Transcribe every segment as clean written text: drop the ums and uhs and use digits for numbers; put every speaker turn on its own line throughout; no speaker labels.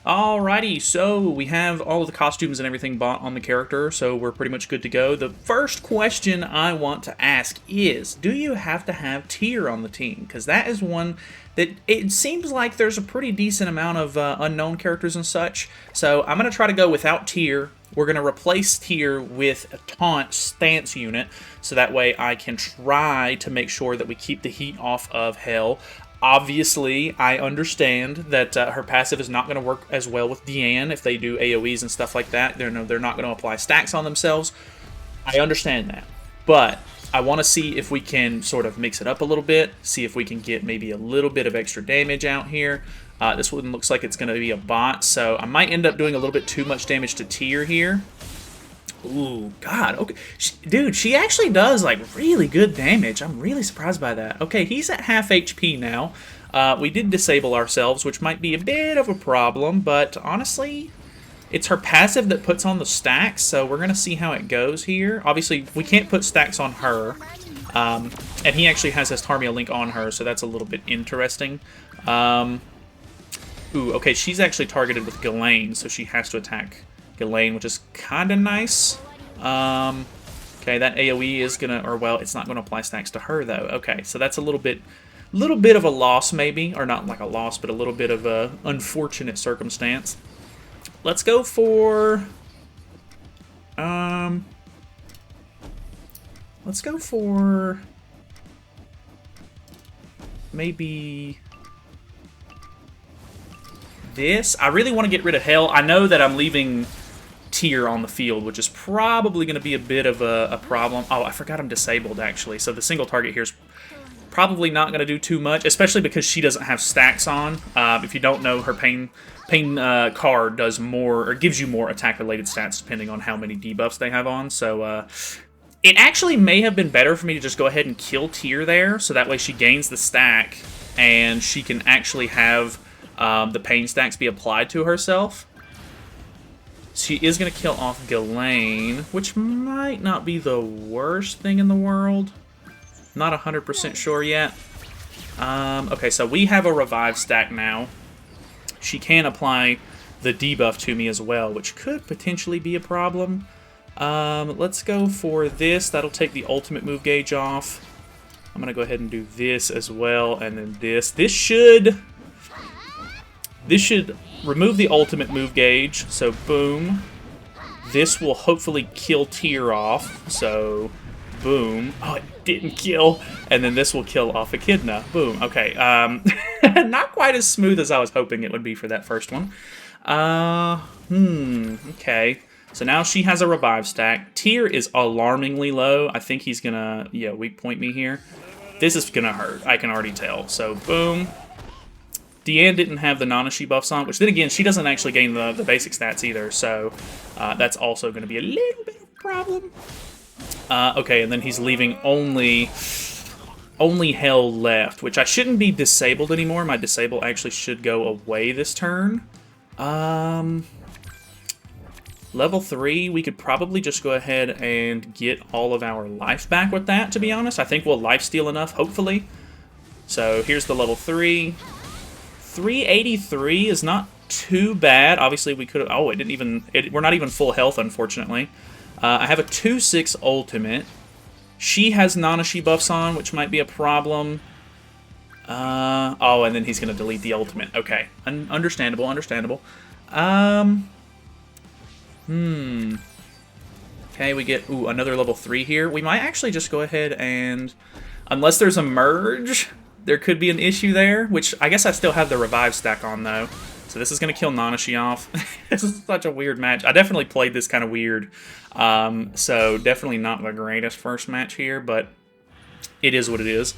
Alrighty, so we have all of the costumes and everything bought on the character, so we're pretty much good to go. The first question I want to ask is, do you have to have tier on the team? Because that is one that it seems like there's a pretty decent amount of unknown characters and such, so I'm going to try to go without tier. We're going to replace tier with a taunt stance unit, so that way I can try to make sure that we keep the heat off of Hell. Obviously, I understand that her passive is not going to work as well with Diane if they do AoEs and stuff like that. They're not going to apply stacks on themselves. I understand that. But I want to see if we can sort of mix it up a little bit, see if we can get maybe a little bit of extra damage out here. This one looks like it's going to be a bot, so I might end up doing a little bit too much damage to tier here. Ooh, God, okay. Dude, she actually does, like, really good damage. I'm really surprised by that. Okay, he's at half HP now. We did disable ourselves, which might be a bit of a problem, but honestly, it's her passive that puts on the stacks, so we're going to see how it goes here. Obviously, we can't put stacks on her, and he actually has his Tarmia link on her, so that's a little bit interesting. Ooh, okay, she's actually targeted with Ghislaine, so she has to attack Ghislaine, which is kind of nice. Okay, that AoE is gonna, or well, it's not gonna apply stacks to her though. Okay, so that's a little bit of a loss maybe, or not like a loss, but a little bit of a unfortunate circumstance. Let's go for, let's go for maybe this. I really want to get rid of Hell. I know that I'm leaving tier on the field, which is probably going to be a bit of a problem. Oh, I forgot I'm disabled, actually. So the single target here is probably not going to do too much, especially because she doesn't have stacks on. If you don't know, her pain card does more, or gives you more attack-related stats depending on how many debuffs they have on. So it actually may have been better for me to just go ahead and kill tier there, so that way she gains the stack, and she can actually have the pain stacks be applied to herself. She is going to kill off Ghislaine, which might not be the worst thing in the world. Not 100% sure yet. Okay, so we have a revive stack now. She can apply the debuff to me as well, which could potentially be a problem. Let's go for this. That'll take the ultimate move gauge off. I'm going to go ahead and do this as well, and then this. This should remove the ultimate move gauge, so boom. This will hopefully kill tier off, so boom. Oh, it didn't kill. And then this will kill off Echidna. Boom. Okay, not quite as smooth as I was hoping it would be for that first one. Okay. So now she has a revive stack. Tier is alarmingly low. I think he's gonna, yeah, weak point me here. This is gonna hurt, I can already tell. So boom. Diane didn't have the Nanashi buffs on, which then again, she doesn't actually gain the basic stats either, so that's also going to be a little bit of a problem. Okay, and then he's leaving only Hell left, which I shouldn't be disabled anymore. My disable actually should go away this turn. Level 3, we could probably just go ahead and get all of our life back with that, to be honest. I think we'll lifesteal enough, hopefully. So here's the level 3. 383 is not too bad. Obviously, we could have... Oh, it didn't even... we're not even full health, unfortunately. I have a 2-6 ultimate. She has Nanashi buffs on, which might be a problem. Oh, and then he's going to delete the ultimate. Okay. Understandable, understandable. Okay, we get... Ooh, another level 3 here. We might actually just go ahead and... Unless there's a merge... There could be an issue there, which I guess I still have the revive stack on, though. So this is going to kill Nanashi off. This is such a weird match. I definitely played this kind of weird. So definitely not the greatest first match here, but it is what it is.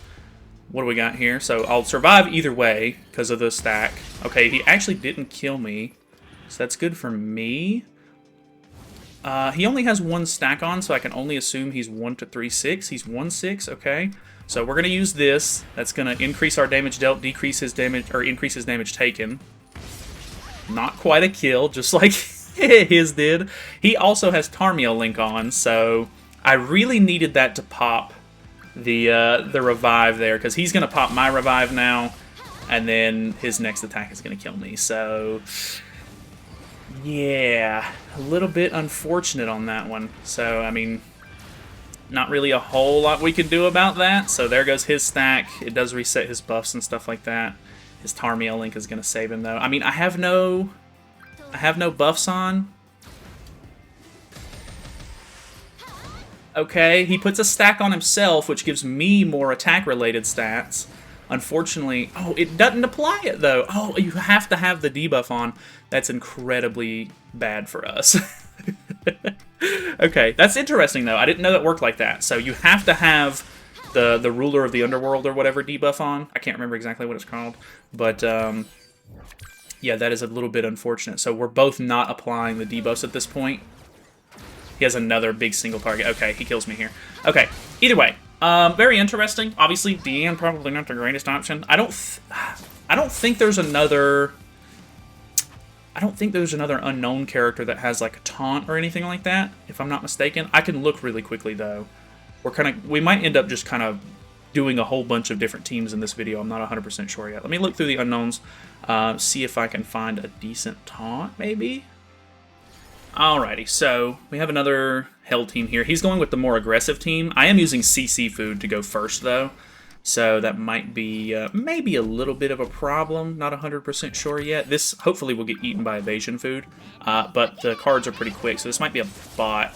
What do we got here? So I'll survive either way because of the stack. Okay, he actually didn't kill me, so that's good for me. He only has one stack on, so I can only assume he's 1 to 3-6. He's 1-6, okay. So we're going to use this. That's going to increase our damage dealt, decrease his damage, or increase his damage taken. Not quite a kill, just like his did. He also has Tarmia link on, so I really needed that to pop the revive there, because he's going to pop my revive now, and then his next attack is going to kill me. So Yeah, a little bit unfortunate on that one. So, I mean, not really a whole lot we can do about that. So there goes his stack. It does reset his buffs and stuff like that. His Tarmiel Link is going to save him, though. I mean, I have no buffs on. Okay, he puts a stack on himself, which gives me more attack-related stats. Unfortunately, oh, it doesn't apply it, though. Oh, you have to have the debuff on. That's incredibly bad for us. Okay, that's interesting, though. I didn't know that worked like that. So you have to have the Ruler of the Underworld or whatever debuff on. I can't remember exactly what it's called. But, yeah, that is a little bit unfortunate. So we're both not applying the debuffs at this point. He has another big single target. Okay, he kills me here. Okay, either way, very interesting. Obviously, Diane probably not the greatest option. I don't think there's another. I don't think there's another unknown character that has like a taunt or anything like that. If I'm not mistaken, I can look really quickly though. We might end up just kind of doing a whole bunch of different teams in this video. I'm not 100% sure yet. Let me look through the unknowns, see if I can find a decent taunt maybe. Alrighty, so we have another Hell team here. He's going with the more aggressive team. I am using CC food to go first, though, so that might be maybe a little bit of a problem. Not 100% sure yet. This hopefully will get eaten by evasion food, but the cards are pretty quick, so this might be a bot.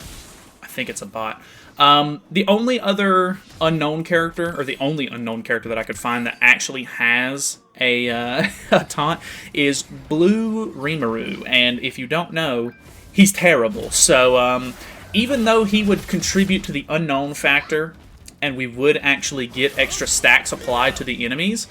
I think it's a bot. The only other unknown character, or the only unknown character that I could find that actually has a, a taunt is Blue Rimuru, and if you don't know, he's terrible. So even though he would contribute to the unknown factor, and we would actually get extra stacks applied to the enemies,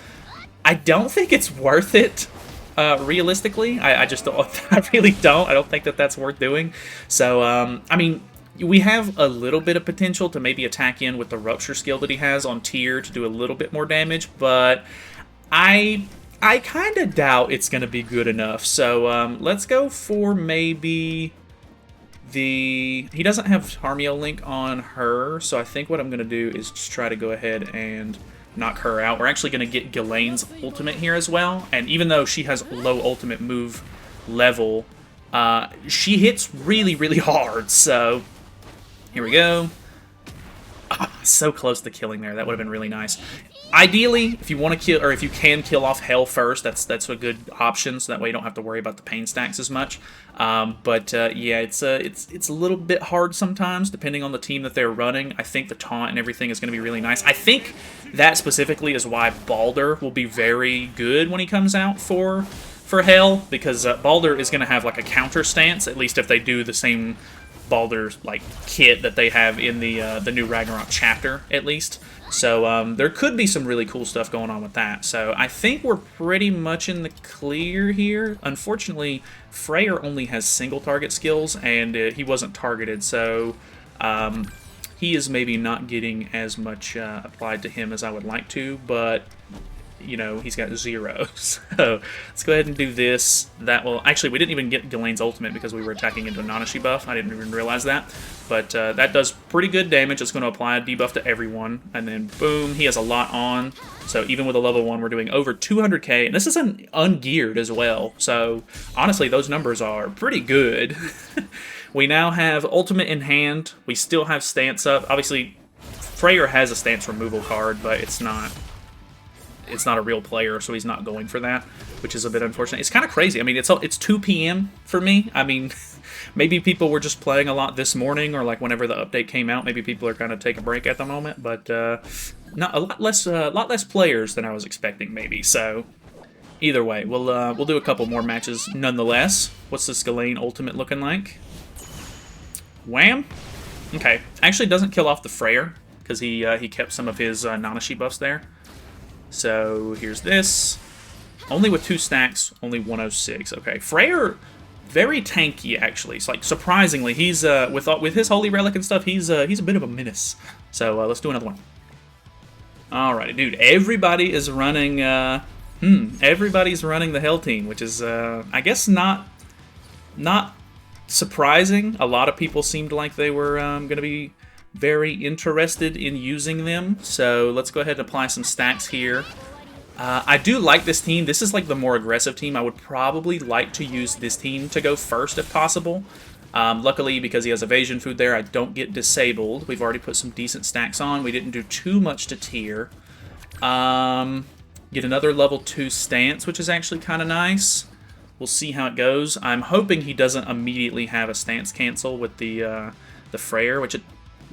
I don't think it's worth it. Realistically, I just don't. I really don't. I don't think that that's worth doing. So I mean, we have a little bit of potential to maybe attack in with the Rupture skill that he has on tier to do a little bit more damage, but I kind of doubt it's going to be good enough. So let's go for maybe the... He doesn't have Tarmiel Link on her, so I think what I'm going to do is just try to go ahead and knock her out. We're actually going to get Ghislaine's ultimate here as well, and even though she has low ultimate move level, she hits really, really hard, so here we go. Oh, so close to killing there. That would have been really nice. Ideally, if you want to kill, or if you can kill off Hell first, that's a good option. So that way you don't have to worry about the pain stacks as much. Yeah, it's a little bit hard sometimes, depending on the team that they're running. I think the taunt and everything is going to be really nice. I think that specifically is why Baldur will be very good when he comes out for Hell, because Baldur is going to have like a counter stance, at least if they do the same Baldur's like kit that they have in the new Ragnarok chapter, at least. So there could be some really cool stuff going on with that. So I think we're pretty much in the clear here. Unfortunately, Freyr only has single target skills, and he wasn't targeted, so he is maybe not getting as much applied to him as I would like to, but you know, he's got 0. So let's go ahead and do this. That will... Actually, we didn't even get Ghislaine's ultimate because we were attacking into a Nanashi buff. I didn't even realize that. But that does pretty good damage. It's going to apply a debuff to everyone. And then, boom, he has a lot on. So even with a level 1, we're doing over 200k. And this is an ungeared as well. So honestly, those numbers are pretty good. We now have ultimate in hand. We still have stance up. Obviously, Freyr has a stance removal card, but it's not a real player, so he's not going for that, which is a bit unfortunate. It's kind of crazy. I mean, it's 2 p.m. for me. I mean, maybe people were just playing a lot this morning, or like whenever the update came out. Maybe people are kind of taking a break at the moment, but not a lot less players than I was expecting, maybe. So either way, we'll do a couple more matches nonetheless. What's this Ghislaine ultimate looking like? Wham! Okay, actually doesn't kill off the Freyr because he kept some of his Nanashi buffs there. So here's this. Only with 2 stacks, only 106. Okay, Freyr, very tanky actually. It's like surprisingly, he's with his holy relic and stuff, he's a bit of a menace. So let's do another one. Alrighty, dude. Everybody is running. Everybody's running the Hell team, which is I guess not surprising. A lot of people seemed like they were going to be very interested in using them. So let's go ahead and apply some stacks here. I do like this team. This is like the more aggressive team. I would probably like to use this team to go first if possible. Luckily, because he has evasion food there, I don't get disabled. We've already put some decent stacks on. We didn't do too much to tier. Get another level 2 stance, which is actually kind of nice. We'll see how it goes. I'm hoping he doesn't immediately have a stance cancel with the Freyr, which it...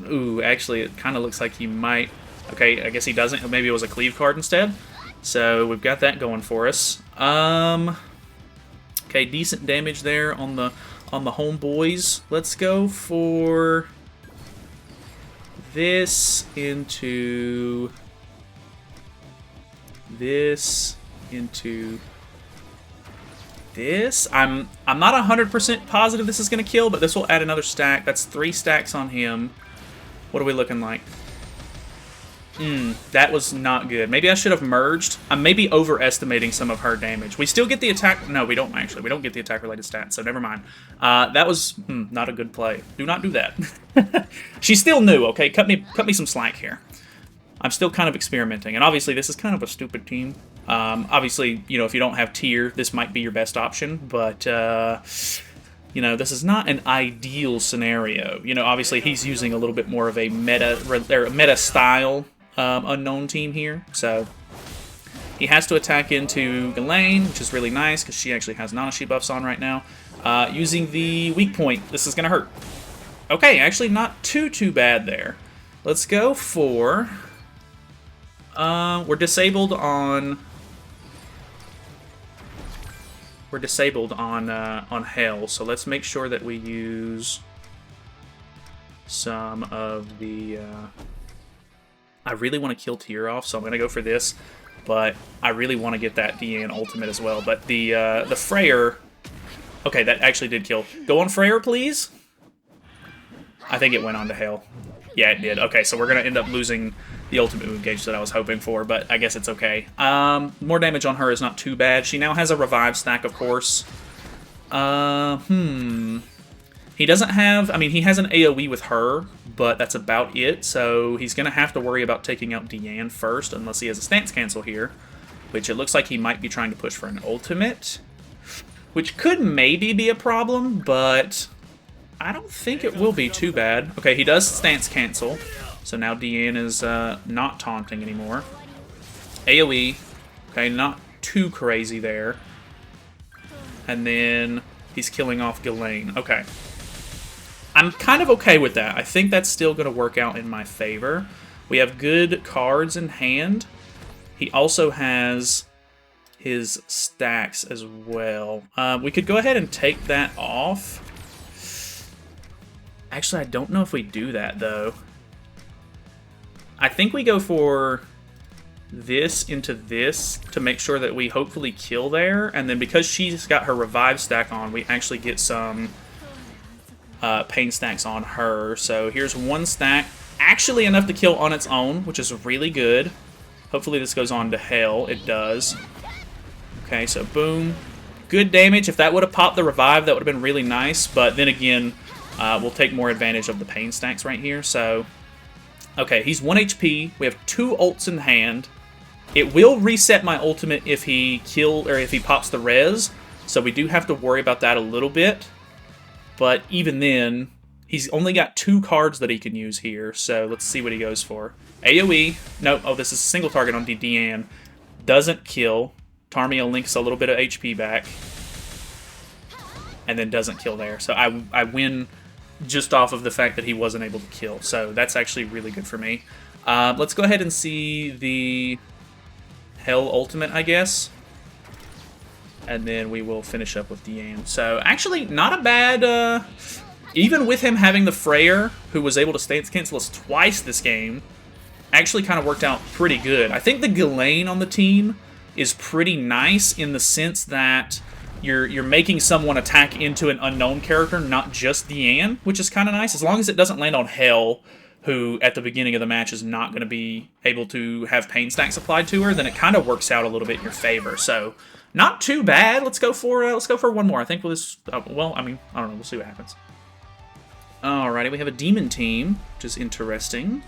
Ooh, actually, it kind of looks like he might... Okay, I guess he doesn't. Maybe it was a cleave card instead. So we've got that going for us. Okay, decent damage there on the homeboys. Let's go for this into this into this. I'm not 100% positive this is going to kill, but this will add another stack. That's 3 stacks on him. What are we looking like? That was not good. Maybe I should have merged. I'm maybe overestimating some of her damage. We still get the attack... No, we don't actually. We don't get the attack-related stats, so never mind. That was not a good play. Do not do that. She's still new, okay? Cut me some slack here. I'm still kind of experimenting, and obviously this is kind of a stupid team. Obviously, you know, if you don't have tier, this might be your best option, but... you know, this is not an ideal scenario. You know, obviously he's using a little bit more of a meta style unknown team here, so he has to attack into Ghislaine, which is really nice because she actually has Nanashi buffs on right now. Using the weak point, this is gonna hurt. Okay, actually not too bad there. Let's go for we're disabled on Hell, so let's make sure that we use some of the I really want to kill Tyr off, so I'm going to go for this, but I really want to get that Diane ultimate as well. But the Freyr... Okay, that actually did kill. Go on Freyr, please? I think it went on to Hell. Yeah, it did. Okay, so we're going to end up losing the ultimate move gauge that I was hoping for, but I guess it's okay. More damage on her is not too bad. She now has a revive stack, of course. He doesn't have... I mean, he has an AoE with her, but that's about it, so he's going to have to worry about taking out Diane first, unless he has a stance cancel here, which it looks like he might be trying to push for an ultimate, which could maybe be a problem, but I don't think it will be too bad. Okay, he does stance cancel, so now Diane is not taunting anymore. AoE, okay, not too crazy there. And then he's killing off Ghislaine. Okay. I'm kind of okay with that. I think that's still going to work out in my favor. We have good cards in hand. He also has his stacks as well. We could go ahead and take that off. Actually, I don't know if we do that, though. I think we go for this into this to make sure that we hopefully kill there. And then because she's got her revive stack on, we actually get some... pain stacks on her. So here's 1 stack. Actually enough to kill on its own, which is really good. Hopefully this goes on to Hell. It does. Okay, so boom. Good damage. If that would have popped the revive, that would have been really nice. But then again, we'll take more advantage of the pain stacks right here. So, okay, he's 1 HP. We have 2 ults in hand. It will reset my ultimate if he pops the res. So we do have to worry about that a little bit. But even then, he's only got 2 cards that he can use here, so let's see what he goes for. AoE. Nope. Oh, this is a single target on Diane. Doesn't kill. Tarmia links a little bit of HP back. And then doesn't kill there. So I win just off of the fact that he wasn't able to kill. So that's actually really good for me. Let's go ahead and see the Hell ultimate, I guess. And then we will finish up with Diane. So, actually, not a bad... even with him having the Freyr, who was able to stance cancel us twice this game, actually kind of worked out pretty good. I think the Ghislaine on the team is pretty nice in the sense that you're making someone attack into an unknown character, not just Diane, which is kind of nice. As long as it doesn't land on Hell, who at the beginning of the match is not going to be able to have pain stacks applied to her, then it kind of works out a little bit in your favor. So... not too bad. Let's go for 1 more. I think we'll just... well, I mean, I don't know. We'll see what happens. Alrighty, we have a demon team, which is interesting.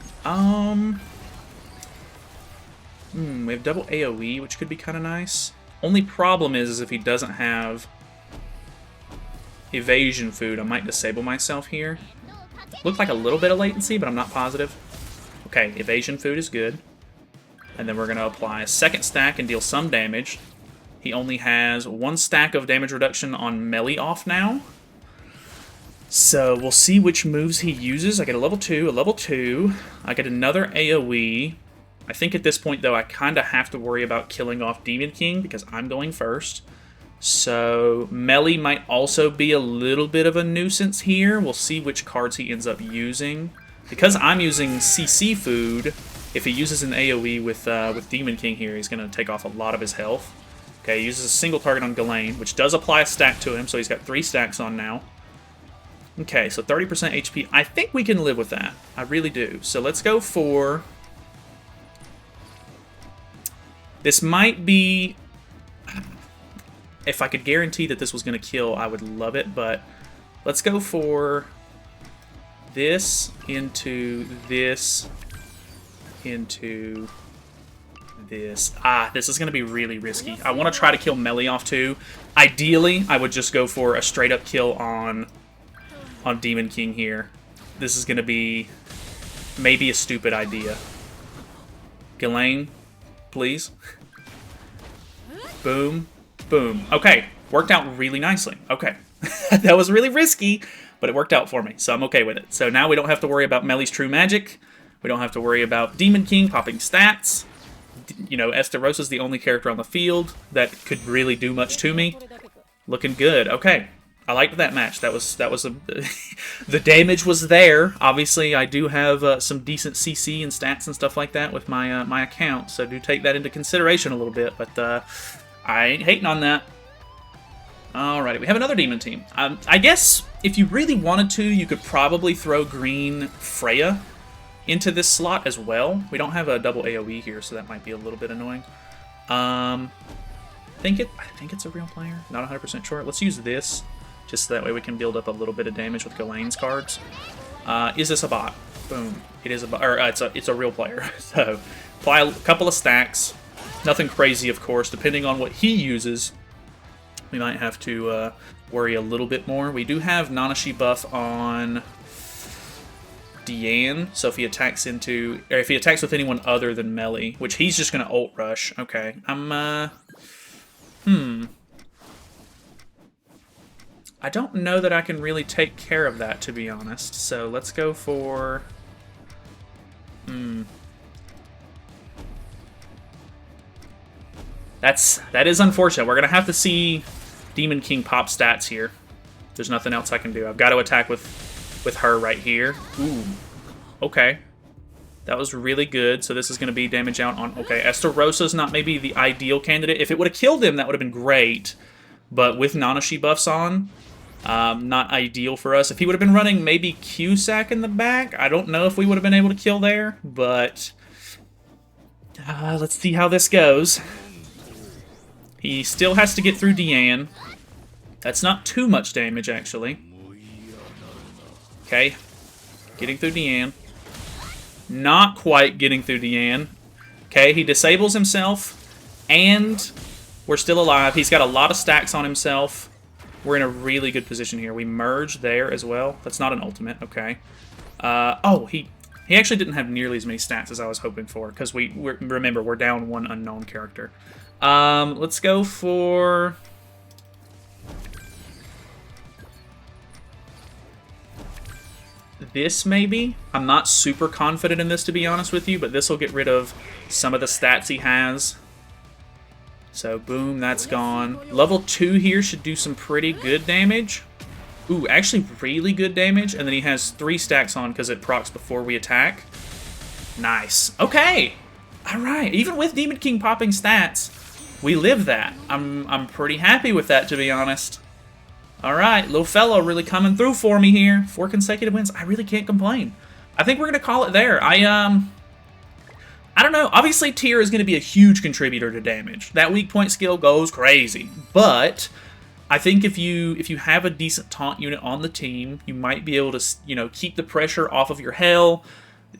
We have double AoE, which could be kind of nice. Only problem is if he doesn't have evasion food, I might disable myself here. Looked like a little bit of latency, but I'm not positive. Okay, evasion food is good. And then we're going to apply a second stack and deal some damage. He only has 1 stack of damage reduction on melee off now. So we'll see which moves he uses. I get a level 2, a level 2. I get another AoE. I think at this point, though, I kind of have to worry about killing off Demon King because I'm going first. So melee might also be a little bit of a nuisance here. We'll see which cards he ends up using. Because I'm using CC food, if he uses an AoE with Demon King here, he's going to take off a lot of his health. Okay, he uses a single target on Ghislaine, which does apply a stack to him, so he's got 3 stacks on now. Okay, so 30% HP. I think we can live with that. I really do. So let's go for... This might be... If I could guarantee that this was going to kill, I would love it, but let's go for this into this into this. This is going to be really risky. I want to try to kill melee off too. Ideally, I would just go for a straight-up kill on Demon King here. This is going to be maybe a stupid idea. Ghislaine, please. Boom. Boom. Okay, worked out really nicely. Okay, that was really risky, but it worked out for me, so I'm okay with it. So now we don't have to worry about Melee's true magic. We don't have to worry about Demon King popping stats. You know, Estarosa's the only character on the field that could really do much to me. Looking good. Okay, I liked that match. That was the damage was there. Obviously, I do have some decent CC and stats and stuff like that with my my account, so do take that into consideration a little bit. But I ain't hating on that. Alrighty, we have another demon team. I guess if you really wanted to, you could probably throw green Freya into this slot as well. We don't have a double AoE here, so that might be a little bit annoying. I think it's a real player. Not 100% sure. Let's use this, just so that way we can build up a little bit of damage with Ghislaine's cards. Is this a bot? Boom. It is a bot. Or it's a real player. So apply a couple of stacks. Nothing crazy, of course. Depending on what he uses, we might have to worry a little bit more. We do have Nanashi buff on Diane, so if he attacks with anyone other than melee, which he's just gonna ult rush. Okay, I don't know that I can really take care of that, to be honest. So let's go for That is unfortunate. We're going to have to see Demon King pop stats here. There's nothing else I can do. I've got to attack with her right here. Ooh. Okay. That was really good. So this is going to be damage out on... Okay, Estarosa's not maybe the ideal candidate. If it would have killed him, that would have been great. But with Nanashi buffs on, not ideal for us. If he would have been running maybe Cusack in the back, I don't know if we would have been able to kill there. But let's see how this goes. He still has to get through Diane. That's not too much damage, actually. Okay. Getting through Diane. Not quite getting through Diane. Okay, he disables himself. And we're still alive. He's got a lot of stacks on himself. We're in a really good position here. We merge there as well. That's not an ultimate. Okay. Oh, he actually didn't have nearly as many stats as I was hoping for. Because remember, we're down 1 unknown character. Let's go for... this, maybe? I'm not super confident in this, to be honest with you, but this will get rid of some of the stats he has. So, boom, that's gone. Level 2 here should do some pretty good damage. Ooh, actually really good damage, and then he has 3 stacks on because it procs before we attack. Nice. Okay! Alright, even with Demon King popping stats, we live that. I'm pretty happy with that, to be honest. Alright, little fellow really coming through for me here. 4 consecutive wins. I really can't complain. I think we're going to call it there. I don't know. Obviously, Tyr is going to be a huge contributor to damage. That weak point skill goes crazy. But I think if you have a decent taunt unit on the team, you might be able to, you know, keep the pressure off of your Hell.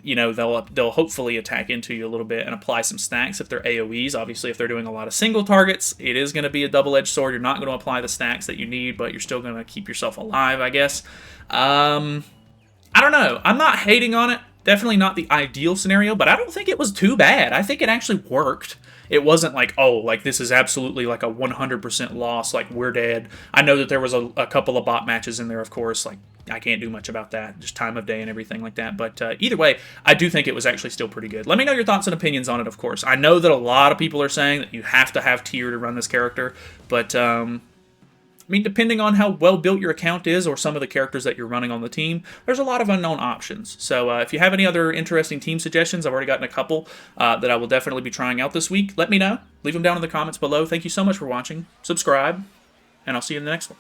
you know, they'll hopefully attack into you a little bit and apply some stacks if they're AoEs. Obviously, if they're doing a lot of single targets, it is going to be a double-edged sword. You're not going to apply the stacks that you need, but you're still going to keep yourself alive, I guess. I don't know. I'm not hating on it. Definitely not the ideal scenario, but I don't think it was too bad. I think it actually worked. It wasn't like, oh, like this is absolutely like a 100% loss, like we're dead. I know that there was a couple of bot matches in there, of course, like I can't do much about that, just time of day and everything like that. But either way, I do think it was actually still pretty good. Let me know your thoughts and opinions on it, of course. I know that a lot of people are saying that you have to have tier to run this character, but I mean, depending on how well built your account is or some of the characters that you're running on the team, there's a lot of unknown options. So if you have any other interesting team suggestions, I've already gotten a couple that I will definitely be trying out this week. Let me know. Leave them down in the comments below. Thank you so much for watching. Subscribe, and I'll see you in the next one.